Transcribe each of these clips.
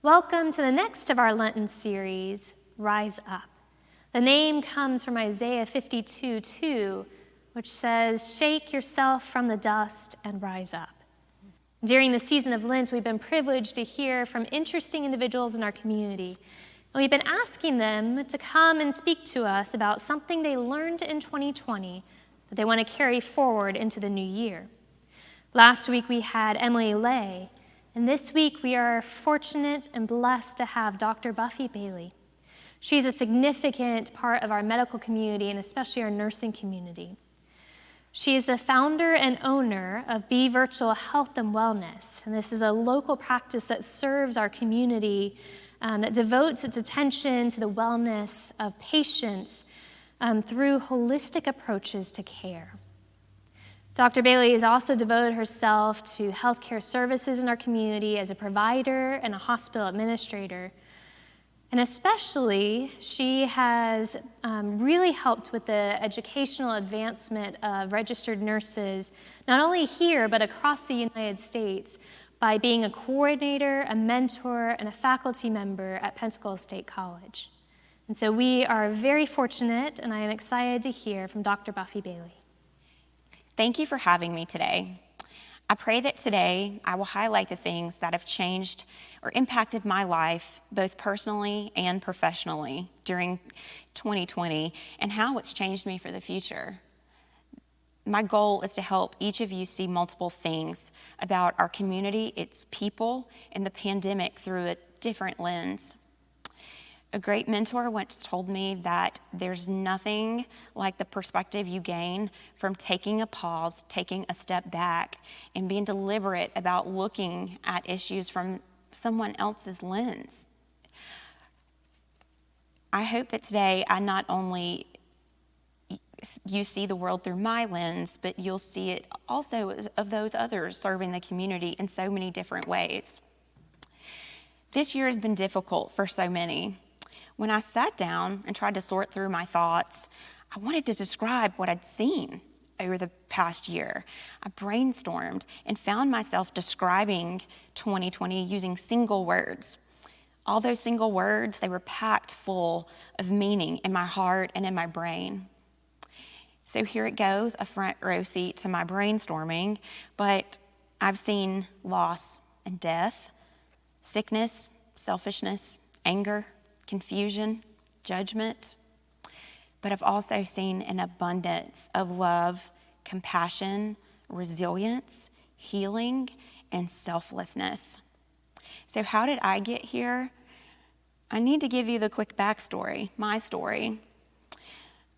Welcome to the next of our Lenten series, Rise Up. The name comes from Isaiah 52:2, which says, "Shake yourself from the dust and rise up." During the season of Lent, we've been privileged to hear from interesting individuals in our community. And we've been asking them to come and speak to us about something they learned in 2020 that they want to carry forward into the new year. Last week we had Emily Lay, and this week we are fortunate and blessed to have Dr. Buffi Bailey. She's a significant part of our medical community and especially our nursing community. She is the founder and owner of Be Virtual Health and Wellness, and this is a local practice that serves our community, that devotes its attention to the wellness of patients through holistic approaches to care. Dr. Bailey has also devoted herself to healthcare services in our community as a provider and a hospital administrator. And especially, she has really helped with the educational advancement of registered nurses, not only here, but across the United States, by being a coordinator, a mentor, and a faculty member at Pensacola State College. And so we are very fortunate, and I am excited to hear from Dr. Buffi Bailey. Thank you for having me today. I pray that today I will highlight the things that have changed or impacted my life, both personally and professionally, during 2020, and how it's changed me for the future. My goal is to help each of you see multiple things about our community, its people, and the pandemic through a different lens. A great mentor once told me that there's nothing like the perspective you gain from taking a pause, taking a step back, and being deliberate about looking at issues from someone else's lens. I hope that today I not only you see the world through my lens, but you'll see it also of those others serving the community in so many different ways. This year has been difficult for so many. When I sat down and tried to sort through my thoughts, I wanted to describe what I'd seen over the past year. I brainstormed and found myself describing 2020 using single words. All those single words, they were packed full of meaning in my heart and in my brain. So here it goes, a front row seat to my brainstorming, but I've seen loss and death, sickness, selfishness, anger, confusion, judgment, but I've also seen an abundance of love, compassion, resilience, healing, and selflessness. So how did I get here? I need to give you the quick backstory, my story.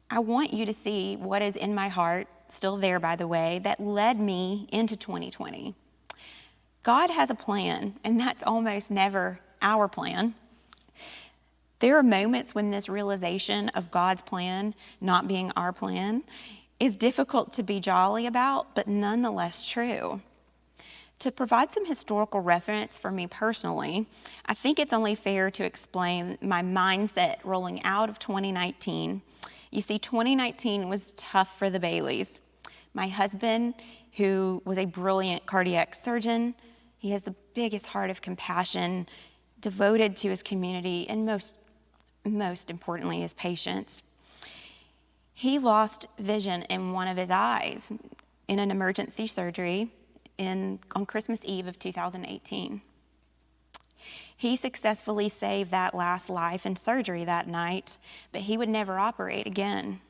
I want you to see what is in my heart, still there by the way, that led me into 2020. God has a plan, and that's almost never our plan. There are moments when this realization of God's plan not being our plan is difficult to be jolly about, but nonetheless true. To provide some historical reference for me personally, I think it's only fair to explain my mindset rolling out of 2019. You see, 2019 was tough for the Baileys. My husband, who was a brilliant cardiac surgeon, he has the biggest heart of compassion, devoted to his community, and most importantly, his patients. He lost vision in one of his eyes in an emergency surgery on Christmas Eve of 2018. He successfully saved that last life in surgery that night, but he would never operate again.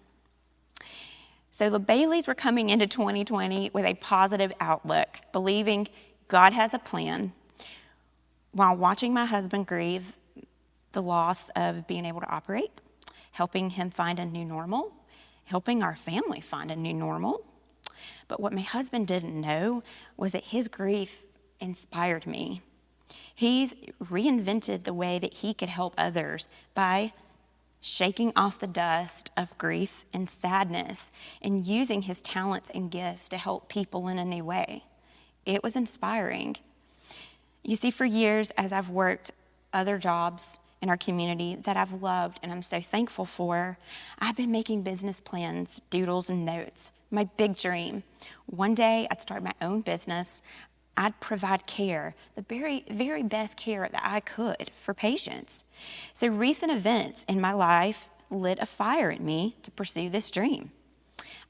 So the Baileys were coming into 2020 with a positive outlook, believing God has a plan, while watching my husband grieve the loss of being able to operate, helping him find a new normal, helping our family find a new normal. But what my husband didn't know was that his grief inspired me. He's reinvented the way that he could help others by shaking off the dust of grief and sadness and using his talents and gifts to help people in a new way. It was inspiring. You see, for years, as I've worked other jobs in our community that I've loved and I'm so thankful for, I've been making business plans, doodles, and notes. My big dream. One day I'd start my own business. I'd provide care, the very, very best care that I could for patients. So recent events in my life lit a fire in me to pursue this dream.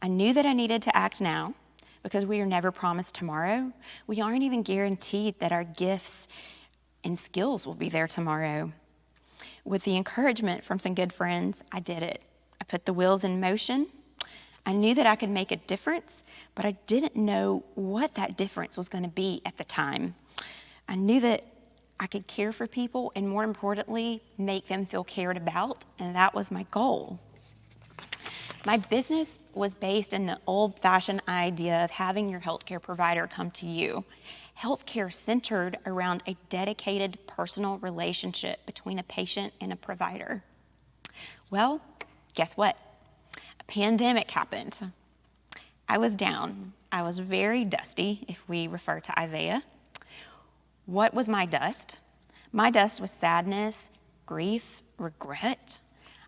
I knew that I needed to act now because we are never promised tomorrow. We aren't even guaranteed that our gifts and skills will be there tomorrow. With the encouragement from some good friends, I did it. I put the wheels in motion. I knew that I could make a difference, but I didn't know what that difference was going to be at the time. I knew that I could care for people and, more importantly, make them feel cared about, and that was my goal. My business was based in the old-fashioned idea of having your healthcare provider come to you. Healthcare centered around a dedicated personal relationship between a patient and a provider. Well, guess what? A pandemic happened. I was down. I was very dusty, if we refer to Isaiah. What was my dust? My dust was sadness, grief, regret.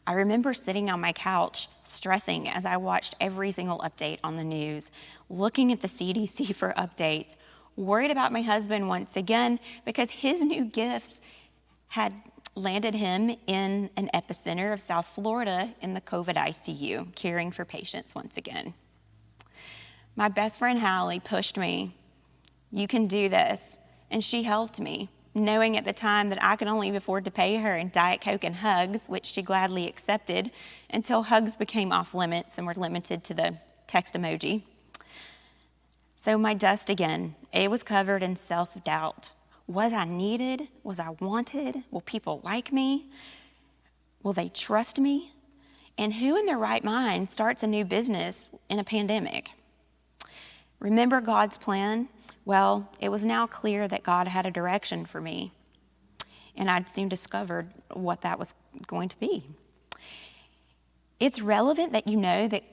I remember sitting on my couch, stressing as I watched every single update on the news, looking at the CDC for updates, worried about my husband once again because his new gifts had landed him in an epicenter of South Florida in the COVID ICU, caring for patients once again. My best friend Hallie pushed me, "You can do this," and she helped me, knowing at the time that I could only afford to pay her in Diet Coke and hugs, which she gladly accepted, until hugs became off limits and were limited to the text emoji. So my dust again, it was covered in self-doubt. Was I needed? Was I wanted? Will people like me? Will they trust me? And who in their right mind starts a new business in a pandemic? Remember God's plan? Well, it was now clear that God had a direction for me, and I'd soon discovered what that was going to be. It's relevant that you know that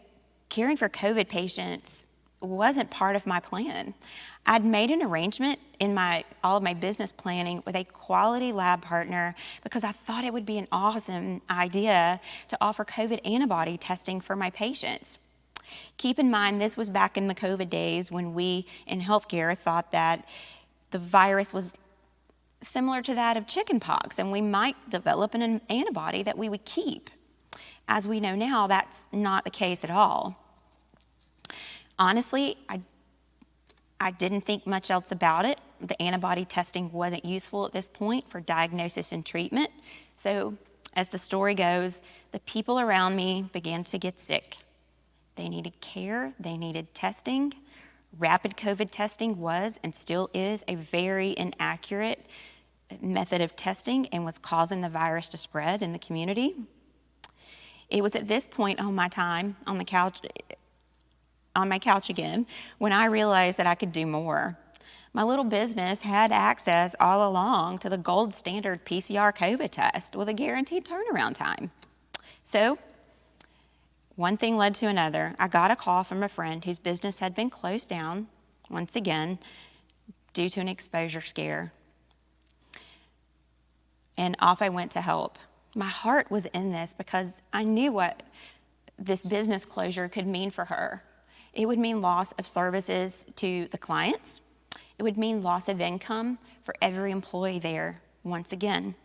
caring for COVID patients wasn't part of my plan. I'd made an arrangement in all of my business planning with a quality lab partner because I thought it would be an awesome idea to offer COVID antibody testing for my patients. Keep in mind, this was back in the COVID days when we in healthcare thought that the virus was similar to that of chickenpox, and we might develop an antibody that we would keep. As we know now, that's not the case at all. Honestly, I didn't think much else about it. The antibody testing wasn't useful at this point for diagnosis and treatment. So, as the story goes, the people around me began to get sick. They needed care, they needed testing. Rapid COVID testing was and still is a very inaccurate method of testing and was causing the virus to spread in the community. It was at this point on my couch again when I realized that I could do more. My little business had access all along to the gold standard PCR COVID test with a guaranteed turnaround time. So, one thing led to another. I got a call from a friend whose business had been closed down, once again, due to an exposure scare. And off I went to help. My heart was in this because I knew what this business closure could mean for her. It would mean loss of services to the clients. It would mean loss of income for every employee there, once again.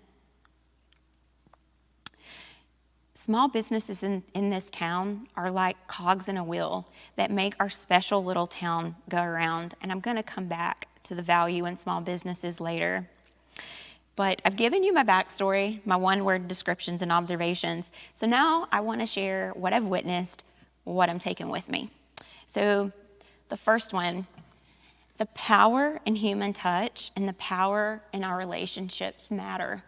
Small businesses in this town are like cogs in a wheel that make our special little town go around, and I'm going to come back to the value in small businesses later. But I've given you my backstory, my one-word descriptions and observations, so now I want to share what I've witnessed, what I'm taking with me. So the first one, the power in human touch and the power in our relationships matter.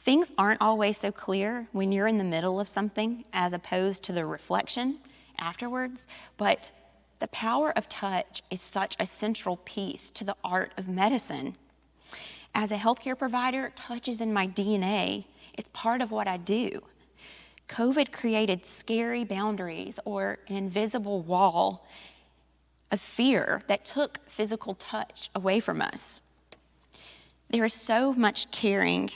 Things aren't always so clear when you're in the middle of something as opposed to the reflection afterwards, but the power of touch is such a central piece to the art of medicine. As a healthcare provider, touch is in my DNA. It's part of what I do. COVID created scary boundaries or an invisible wall of fear that took physical touch away from us. There is so much caring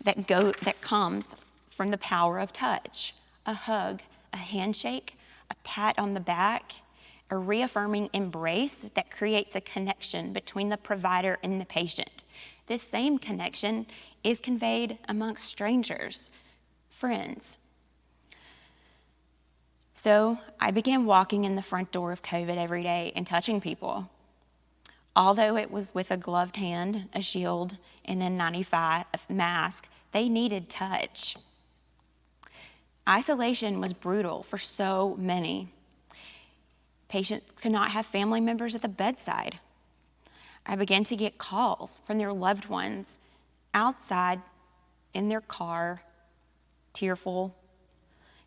that comes from the power of touch. A hug, a handshake, a pat on the back, a reaffirming embrace that creates a connection between the provider and the patient. This same connection is conveyed amongst strangers, friends. So I began walking in the front door of COVID every day and touching people. Although it was with a gloved hand, a shield, and an N95 mask, they needed touch. Isolation was brutal for so many. Patients could not have family members at the bedside. I began to get calls from their loved ones outside in their car, tearful,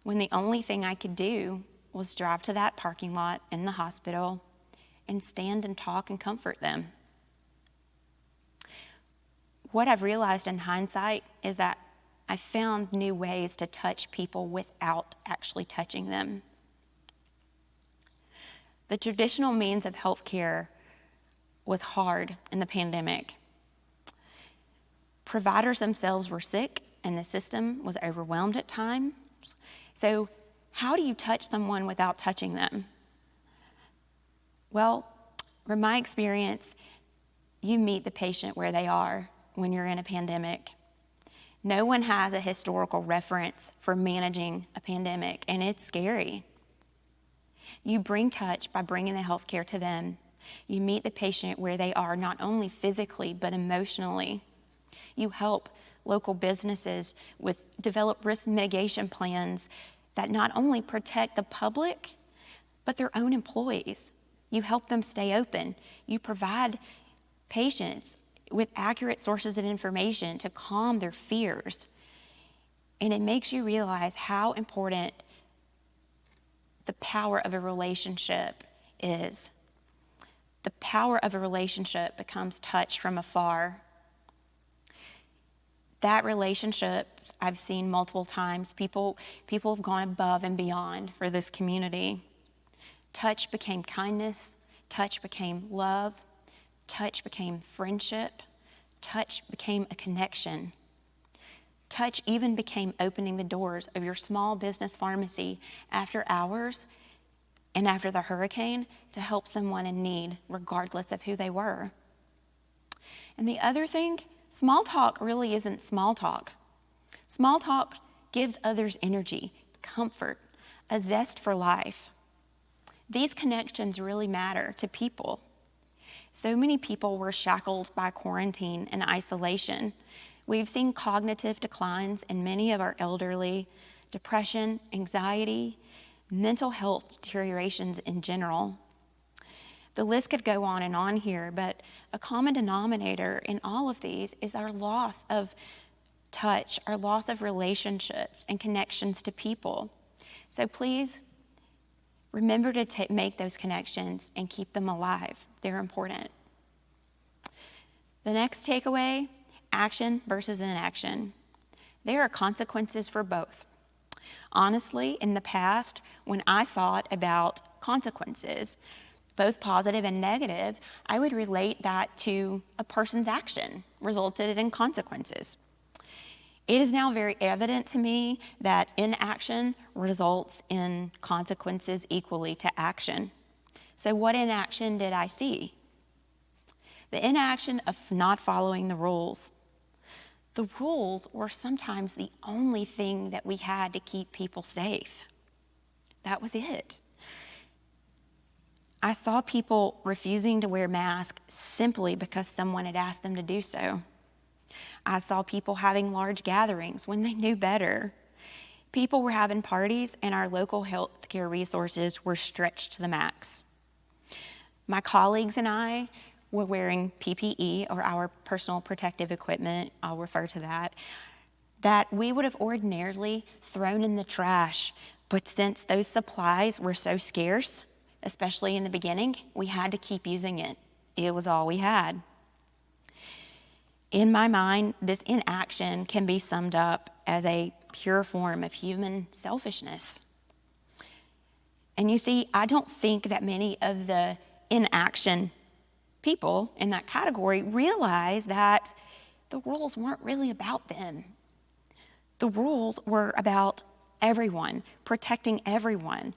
when the only thing I could do was drive to that parking lot in the hospital and stand and talk and comfort them. What I've realized in hindsight is that I found new ways to touch people without actually touching them. The traditional means of healthcare was hard in the pandemic. Providers themselves were sick and the system was overwhelmed at times. So how do you touch someone without touching them? Well, from my experience, you meet the patient where they are when you're in a pandemic. No one has a historical reference for managing a pandemic, and it's scary. You bring touch by bringing the healthcare to them. You meet the patient where they are, not only physically, but emotionally. You help local businesses develop risk mitigation plans that not only protect the public, but their own employees. You help them stay open. You provide patients with accurate sources of information to calm their fears. And it makes you realize how important the power of a relationship is. The power of a relationship becomes touched from afar. That relationships I've seen multiple times. People have gone above and beyond for this community. Touch became kindness. Touch became love. Touch became friendship. Touch became a connection. Touch even became opening the doors of your small business pharmacy after hours and after the hurricane to help someone in need, regardless of who they were. And the other thing, small talk really isn't small talk. Small talk gives others energy, comfort, a zest for life. These connections really matter to people. So many people were shackled by quarantine and isolation. We've seen cognitive declines in many of our elderly, depression, anxiety, mental health deteriorations in general. The list could go on and on here, but a common denominator in all of these is our loss of touch, our loss of relationships and connections to people. So please remember to make those connections and keep them alive. They're important. The next takeaway, action versus inaction. There are consequences for both. Honestly, in the past, when I thought about consequences, both positive and negative, I would relate that to a person's action resulted in consequences. It is now very evident to me that inaction results in consequences equally to action. So what inaction did I see? The inaction of not following the rules. The rules were sometimes the only thing that we had to keep people safe. That was it. I saw people refusing to wear masks simply because someone had asked them to do so. I saw people having large gatherings when they knew better. People were having parties and our local healthcare resources were stretched to the max. My colleagues and I were wearing PPE, or our personal protective equipment, I'll refer to that we would have ordinarily thrown in the trash. But since those supplies were so scarce, especially in the beginning, we had to keep using it. It was all we had. In my mind, this inaction can be summed up as a pure form of human selfishness. And you see, I don't think that many of the inaction people in that category realize that the rules weren't really about them. The rules were about everyone, protecting everyone.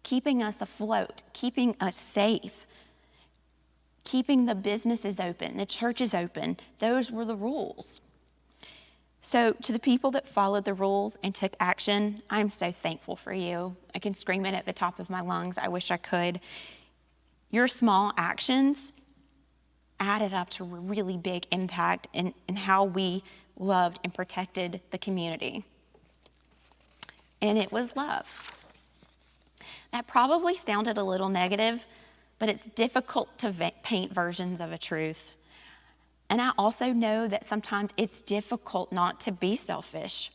keeping us afloat, keeping us safe, keeping the businesses open, the churches open. Those were the rules. So to the people that followed the rules and took action, I'm so thankful for you. I can scream it at the top of my lungs. I wish I could. Your small actions added up to a really big impact in how we loved and protected the community. And it was love. That probably sounded a little negative, but it's difficult to paint versions of a truth. And I also know that sometimes it's difficult not to be selfish.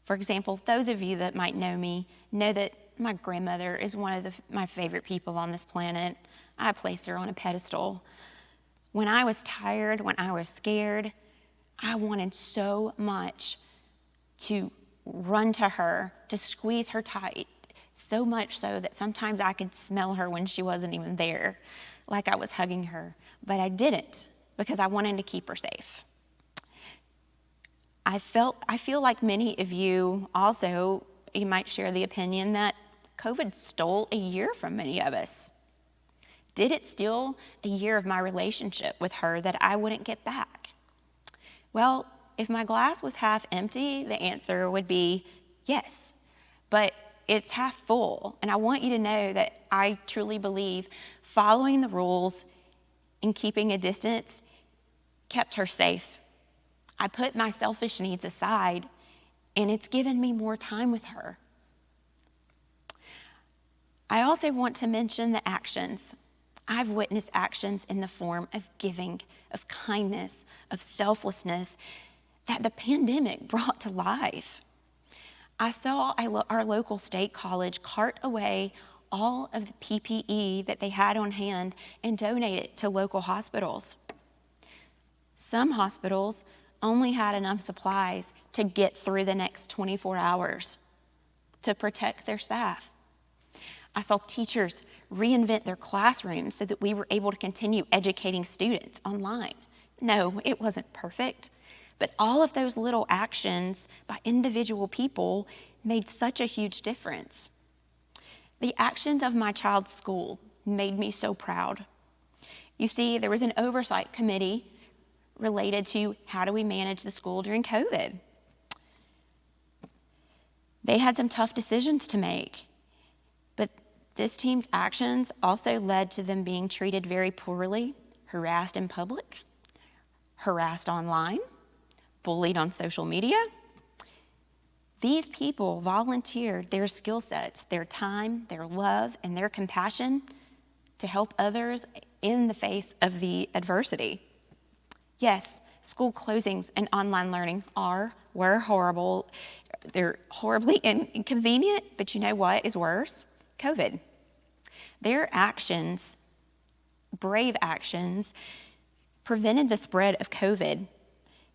For example, those of you that might know me know that my grandmother is one of my favorite people on this planet. I place her on a pedestal. When I was tired, when I was scared, I wanted so much to run to her, to squeeze her tight, so much so that sometimes I could smell her when she wasn't even there, like I was hugging her. But I didn't, because I wanted to keep her safe. I feel like many of you also, you might share the opinion that COVID stole a year from many of us. Did it steal a year of my relationship with her that I wouldn't get back? Well, if my glass was half empty, the answer would be yes, but it's half full. And I want you to know that I truly believe following the rules and keeping a distance kept her safe. I put my selfish needs aside, and it's given me more time with her. I also want to mention the actions. I've witnessed actions in the form of giving, of kindness, of selflessness that the pandemic brought to life. I saw our local state college cart away all of the PPE that they had on hand and donate it to local hospitals. Some hospitals only had enough supplies to get through the next 24 hours to protect their staff. I saw teachers reinvent their classrooms so that we were able to continue educating students online. No, it wasn't perfect, but all of those little actions by individual people made such a huge difference. The actions of my child's school made me so proud. You see, there was an oversight committee related to how do we manage the school during COVID. They had some tough decisions to make, but this team's actions also led to them being treated very poorly, harassed in public, harassed online, bullied on social media. These people volunteered their skill sets, their time, their love, and their compassion to help others in the face of the adversity. Yes, school closings and online learning were horrible. They're horribly inconvenient, but you know what is worse? COVID. Their actions, brave actions, prevented the spread of COVID,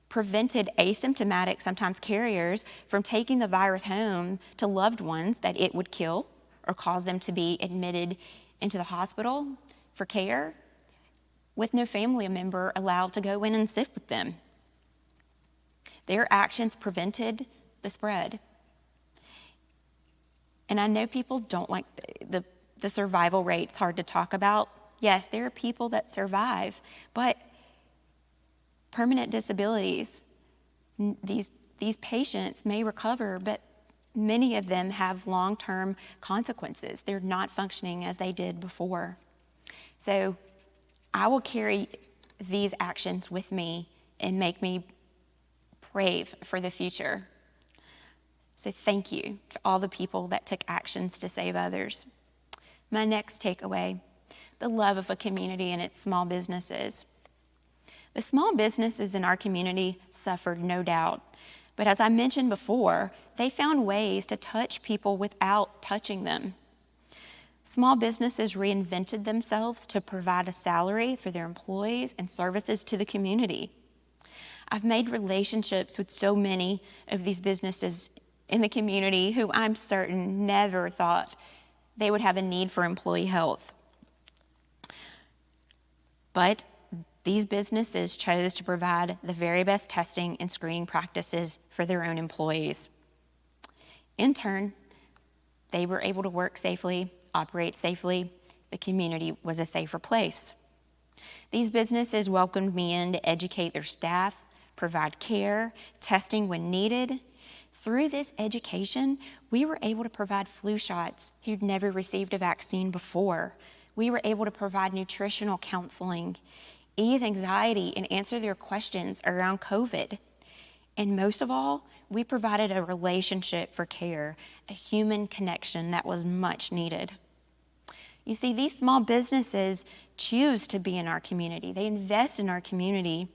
prevented asymptomatic, sometimes carriers, from taking the virus home to loved ones that it would kill or cause them to be admitted into the hospital for care, with no family member allowed to go in and sit with them. Their actions prevented the spread. And I know people don't like the survival rate's hard to talk about. Yes, there are people that survive, but permanent disabilities, these patients may recover, but many of them have long-term consequences. They're not functioning as they did before. So I will carry these actions with me and make me brave for the future. So thank you to all the people that took actions to save others. My next takeaway, the love of a community and its small businesses. The small businesses in our community suffered, no doubt, but as I mentioned before, they found ways to touch people without touching them. Small businesses reinvented themselves to provide a salary for their employees and services to the community. I've made relationships with so many of these businesses in the community who I'm certain never thought they would have a need for employee health. But these businesses chose to provide the very best testing and screening practices for their own employees. In turn, they were able to work safely, operate safely, the community was a safer place. These businesses welcomed me in to educate their staff, provide care, testing when needed. Through this education, we were able to provide flu shots who'd never received a vaccine before. We were able to provide nutritional counseling, ease anxiety, and answer their questions around COVID. And most of all, we provided a relationship for care, a human connection that was much needed. You see, these small businesses choose to be in our community. They invest in our community.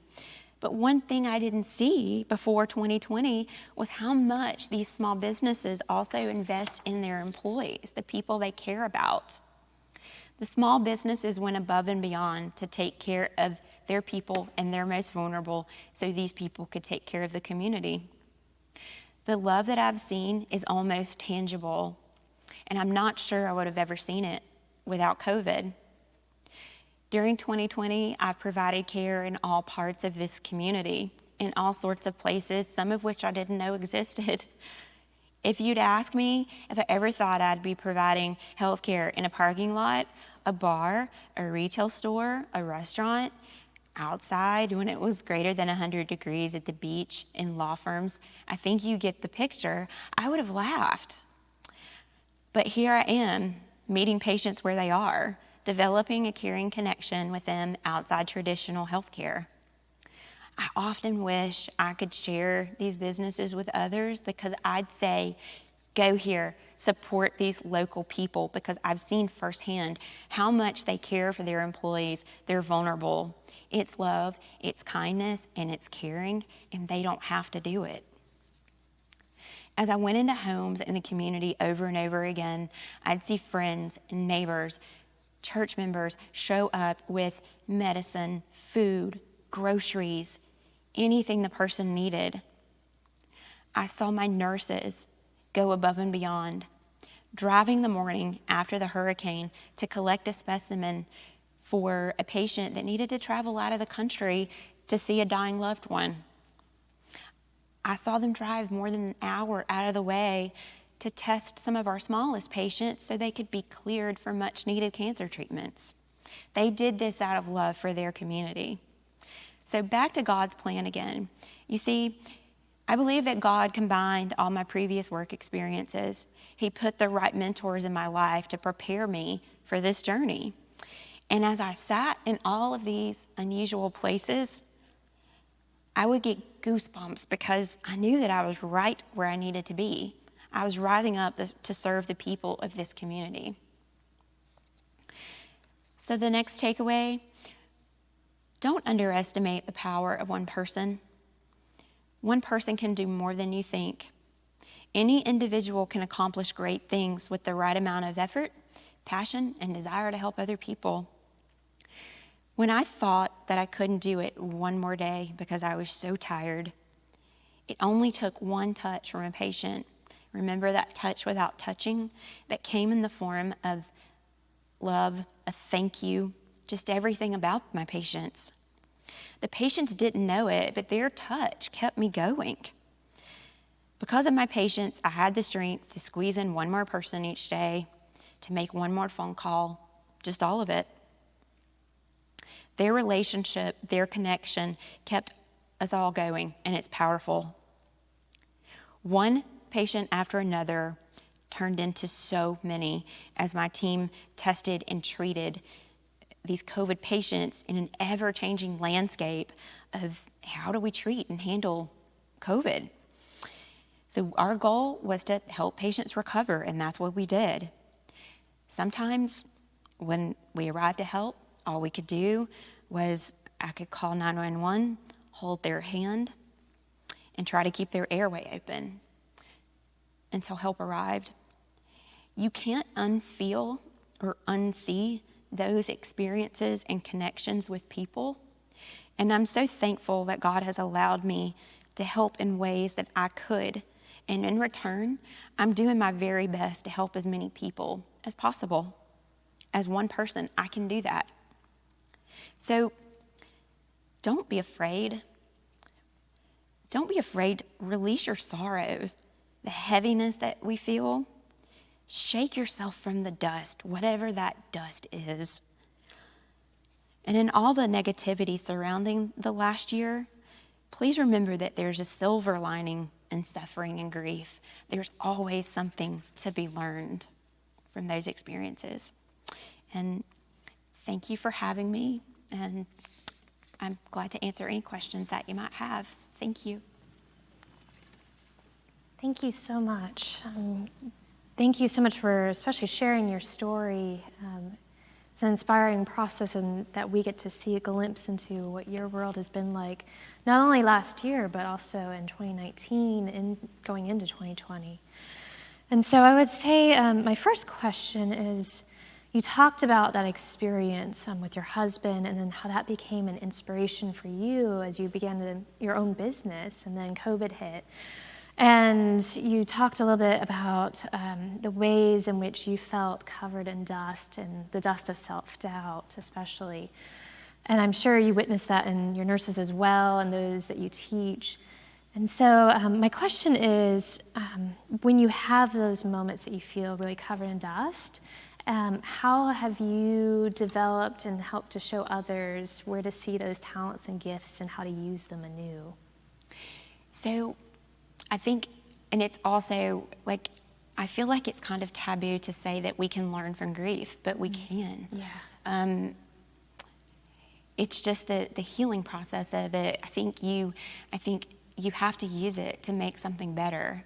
But one thing I didn't see before 2020 was how much these small businesses also invest in their employees, the people they care about. The small businesses went above and beyond to take care of their people and their most vulnerable so these people could take care of the community. The love that I've seen is almost tangible, and I'm not sure I would have ever seen it without COVID. During 2020, I've provided care in all parts of this community, in all sorts of places, some of which I didn't know existed. If you'd ask me if I ever thought I'd be providing health care in a parking lot, a bar, a retail store, a restaurant, outside when it was greater than 100 degrees at the beach, in law firms, I think you get the picture, I would have laughed. But here I am, meeting patients where they are, developing a caring connection with them outside traditional healthcare. I often wish I could share these businesses with others because I'd say, go here, support these local people, because I've seen firsthand how much they care for their employees. They're vulnerable. It's love, it's kindness, and it's caring, and they don't have to do it. As I went into homes in the community over and over again, I'd see friends and neighbors, church members show up with medicine, food, groceries, anything the person needed. I saw my nurses go above and beyond, driving the morning after the hurricane to collect a specimen for a patient that needed to travel out of the country to see a dying loved one. I saw them drive more than an hour out of the way to test some of our smallest patients so they could be cleared for much needed cancer treatments. They did this out of love for their community. So back to God's plan again. You see, I believe that God combined all my previous work experiences. He put the right mentors in my life to prepare me for this journey. And as I sat in all of these unusual places, I would get goosebumps because I knew that I was right where I needed to be. I was rising up to serve the people of this community. So the next takeaway, don't underestimate the power of one person. One person can do more than you think. Any individual can accomplish great things with the right amount of effort, passion, and desire to help other people. When I thought that I couldn't do it one more day because I was so tired, it only took one touch from a patient. Remember that touch without touching that came in the form of love, a thank you, just everything about my patients. The patients didn't know it, but their touch kept me going. Because of my patients, I had the strength to squeeze in one more person each day, to make one more phone call, just all of it. Their relationship, their connection kept us all going, and it's powerful. One patient after another turned into so many as my team tested and treated these COVID patients in an ever-changing landscape of how do we treat and handle COVID. So our goal was to help patients recover, and that's what we did. Sometimes when we arrived to help, all we could do was I could call 911, hold their hand, and try to keep their airway open until help arrived. You can't unfeel or unsee those experiences and connections with people. And I'm so thankful that God has allowed me to help in ways that I could. And in return, I'm doing my very best to help as many people as possible. As one person, I can do that. So don't be afraid. Don't be afraid to release your sorrows, the heaviness that we feel. Shake yourself from the dust, whatever that dust is. And in all the negativity surrounding the last year, please remember that there's a silver lining in suffering and grief. There's always something to be learned from those experiences. And thank you for having me, and I'm glad to answer any questions that you might have. Thank you. Thank you so much. Thank you so much for especially sharing your story. It's an inspiring process, and that we get to see a glimpse into what your world has been like, not only last year, but also in 2019 and going into 2020. And so I would say my first question is, you talked about that experience with your husband, and then how that became an inspiration for you as you began your own business, and then COVID hit. And you talked a little bit about the ways in which you felt covered in dust, and the dust of self-doubt especially. And I'm sure you witnessed that in your nurses as well, and those that you teach. And so my question is, when you have those moments that you feel really covered in dust, how have you developed and helped to show others where to see those talents and gifts and how to use them anew? So I think, and it's also like, I feel like it's kind of taboo to say that we can learn from grief, but we can. Yeah. It's just the healing process of it. I think you have to use it to make something better.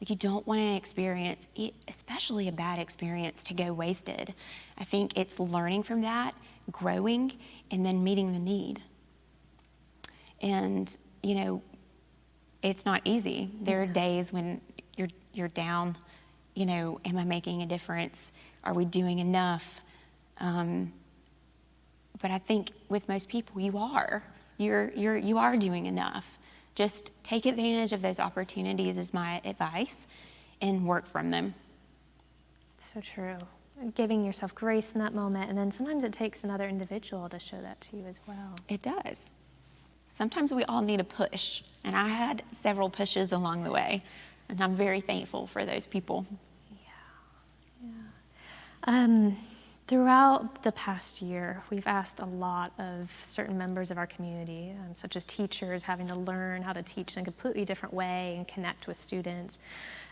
Like, you don't want an experience, especially a bad experience, to go wasted. I think it's learning from that, growing, and then meeting the need. And, it's not easy. There are days when you're down, am I making a difference? Are we doing enough? But I think with most people, you are. You are doing enough. Just take advantage of those opportunities is my advice, and work from them. So true. Giving yourself grace in that moment, and then sometimes it takes another individual to show that to you as well. It does. Sometimes we all need a push, and I had several pushes along the way, and I'm very thankful for those people. Yeah. Throughout the past year, we've asked a lot of certain members of our community, such as teachers having to learn how to teach in a completely different way and connect with students.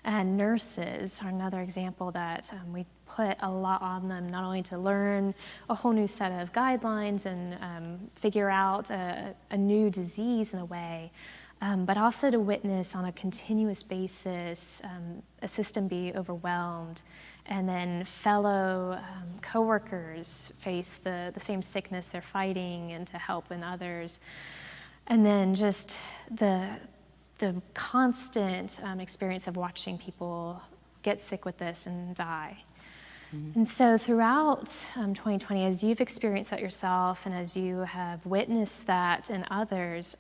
And nurses are another example that we put a lot on them, not only to learn a whole new set of guidelines and figure out a new disease in a way, but also to witness on a continuous basis a system be overwhelmed, and then fellow coworkers face the same sickness they're fighting, and to help in others. And then just the constant experience of watching people get sick with this and die. Mm-hmm. And so throughout 2020, as you've experienced that yourself, and as you have witnessed that in others,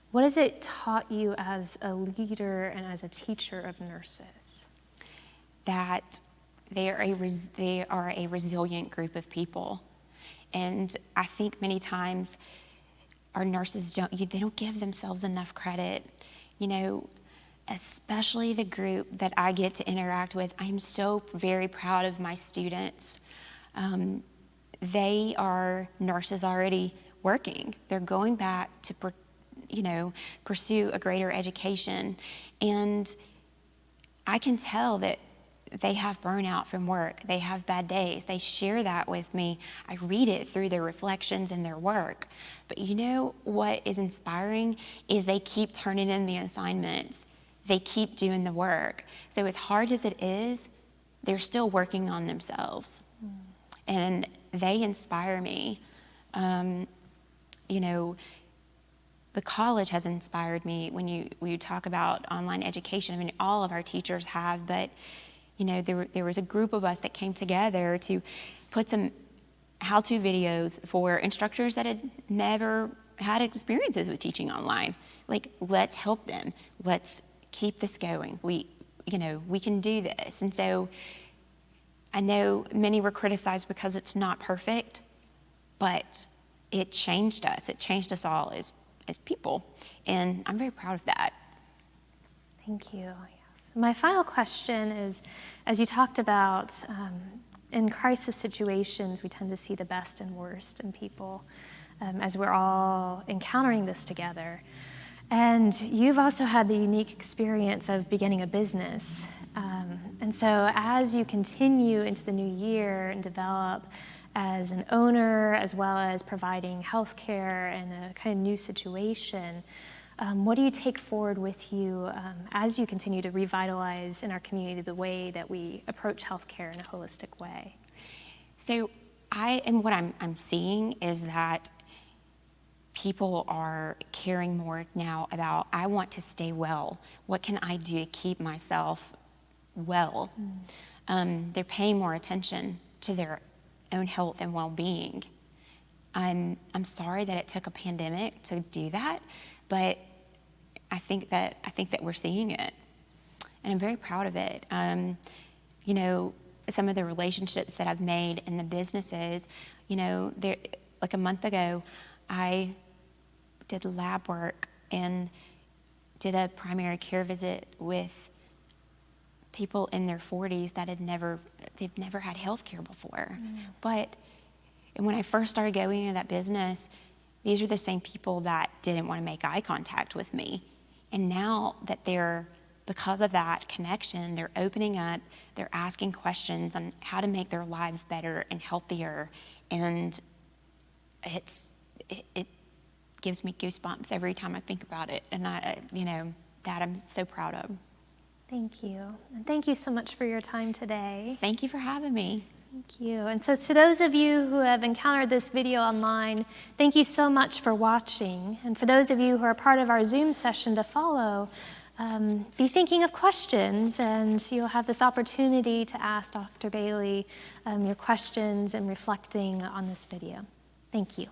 what has it taught you as a leader and as a teacher of nurses? That they are a resilient group of people. And I think many times our nurses they don't give themselves enough credit. Especially the group that I get to interact with. I'm so very proud of my students. They are nurses already working. They're going back to pursue a greater education. And I can tell that they have burnout from work. They have bad days. They share that with me. I read it through their reflections in their work. But what is inspiring is they keep turning in the assignments. They keep doing the work. So as hard as it is, they're still working on themselves. Mm. And they inspire me. The college has inspired me when you talk about online education. I mean, all of our teachers have, but there was a group of us that came together to put some how-to videos for instructors that had never had experiences with teaching online. Like, let's help them. Let's keep this going. We can do this. And so I know many were criticized because it's not perfect, but it changed us. It changed us all as people. And I'm very proud of that. Thank you. Yes. My final question is, as you talked about, in crisis situations, we tend to see the best and worst in people as we're all encountering this together. And you've also had the unique experience of beginning a business. And so as you continue into the new year and develop as an owner, as well as providing healthcare in a kind of new situation, what do you take forward with you as you continue to revitalize in our community the way that we approach healthcare in a holistic way? So what I'm seeing is that people are caring more now about, I want to stay well. What can I do to keep myself well? They're paying more attention to their own health and well-being. I'm sorry that it took a pandemic to do that, but I think that we're seeing it, and I'm very proud of it. You know, some of the relationships that I've made in the businesses, you know, like a month ago, I did lab work and did a primary care visit with people in their 40s that they've never had health care before. And when I first started going into that business, these are the same people that didn't want to make eye contact with me. And now that because of that connection, they're opening up, they're asking questions on how to make their lives better and healthier. And it gives me goosebumps every time I think about it. And that I'm so proud of. Thank you. And thank you so much for your time today. Thank you for having me. Thank you. And so to those of you who have encountered this video online, thank you so much for watching. And for those of you who are part of our Zoom session to follow, be thinking of questions, and you'll have this opportunity to ask Dr. Bailey your questions and reflecting on this video. Thank you.